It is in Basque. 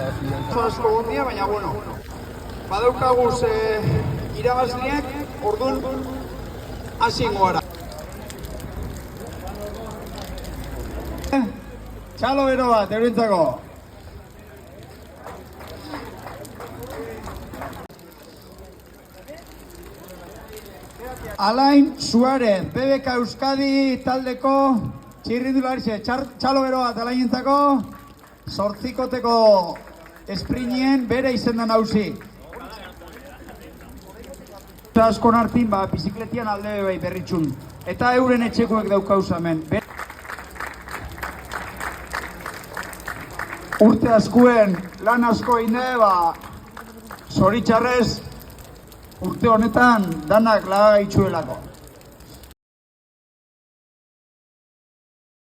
asko gondia, baina bueno. Badaukaguz irabazliak, orduan hasiko gara. Txalo bero bat, eurentzako. Alain Suarez, BBK Euskadi taldeko txirrindularitxe, txalo bero bat alainentzako, 8koteko esprinien bere izendan hauzi. Asko nartin, bizikletian alde bai berritxun. Eta euren etxekoek daukauz hemen. Urte askuen lan asko ine, zoritxarrez urte honetan danak laga gaitxuelako.